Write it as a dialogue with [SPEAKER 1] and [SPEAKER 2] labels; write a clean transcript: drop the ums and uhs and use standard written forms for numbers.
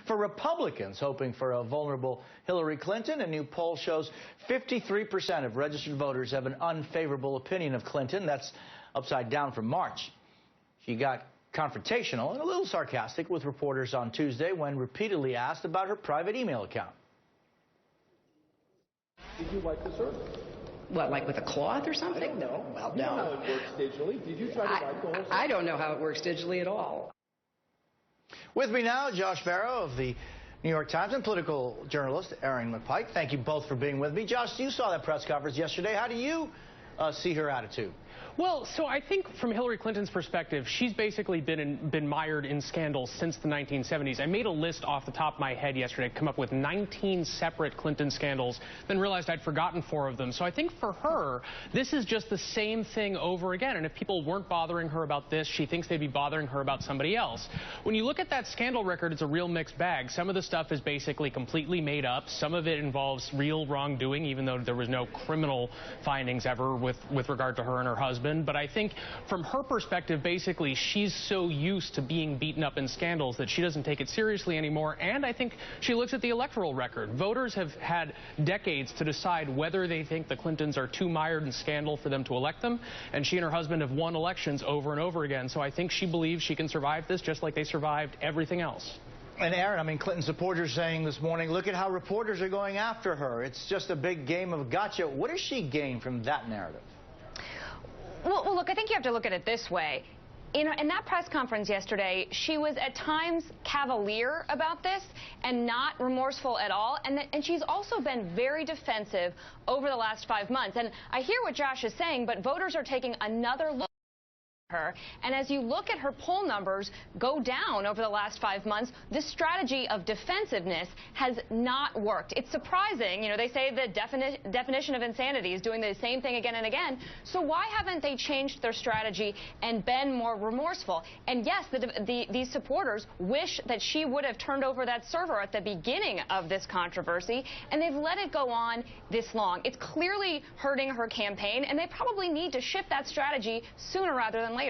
[SPEAKER 1] For Republicans hoping for a vulnerable Hillary Clinton, a new poll shows 53% of registered voters have an unfavorable opinion of Clinton. That's upside down from March. She got confrontational and a little sarcastic with reporters on Tuesday when repeatedly asked about her private email account.
[SPEAKER 2] Did you like the service?
[SPEAKER 3] What, like with a cloth or something?
[SPEAKER 2] I don't know.
[SPEAKER 3] Well,
[SPEAKER 2] You know
[SPEAKER 3] no.
[SPEAKER 2] how it works digitally. Did you try to like the whole service?
[SPEAKER 3] I don't know how it works digitally at all.
[SPEAKER 1] With me now, Josh Barrow of the New York Times and political journalist Aaron McPike. Thank you both for being with me. Josh, you saw that press conference yesterday. How do you see her attitude?
[SPEAKER 4] Well, so I think from Hillary Clinton's perspective, she's basically been mired in scandals since the 1970s. I made a list off the top of my head yesterday, come up with 19 separate Clinton scandals, then realized I'd forgotten 4 of them. So I think for her, this is just the same thing over again. And if people weren't bothering her about this, she thinks they'd be bothering her about somebody else. When you look at that scandal record, it's a real mixed bag. Some of the stuff is basically completely made up. Some of it involves real wrongdoing, even though there was no criminal findings ever with regard to her and her husband. But I think from her perspective, basically, she's so used to being beaten up in scandals that she doesn't take it seriously anymore. And I think she looks at the electoral record. Voters have had decades to decide whether they think the Clintons are too mired in scandal for them to elect them. And she and her husband have won elections over and over again. So I think she believes she can survive this just like they survived everything else.
[SPEAKER 1] And Aaron, I mean, Clinton supporters saying this morning, look at how reporters are going after her. It's just a big game of gotcha. What does she gain from that narrative?
[SPEAKER 5] Well, look, I think you have to look at it this way. In that press conference yesterday, she was at times cavalier about this and not remorseful at all. And she's also been very defensive over the last 5 months. And I hear what Josh is saying, but voters are taking another look at her. And as you look at her poll numbers go down over the last 5 months, this strategy of defensiveness has not worked. It's surprising. You know, they say the definition of insanity is doing the same thing again and again. So why haven't they changed their strategy and been more remorseful? And yes, these supporters wish that she would have turned over that server at the beginning of this controversy, and they've let it go on this long. It's clearly hurting her campaign, and they probably need to shift that strategy sooner rather than later.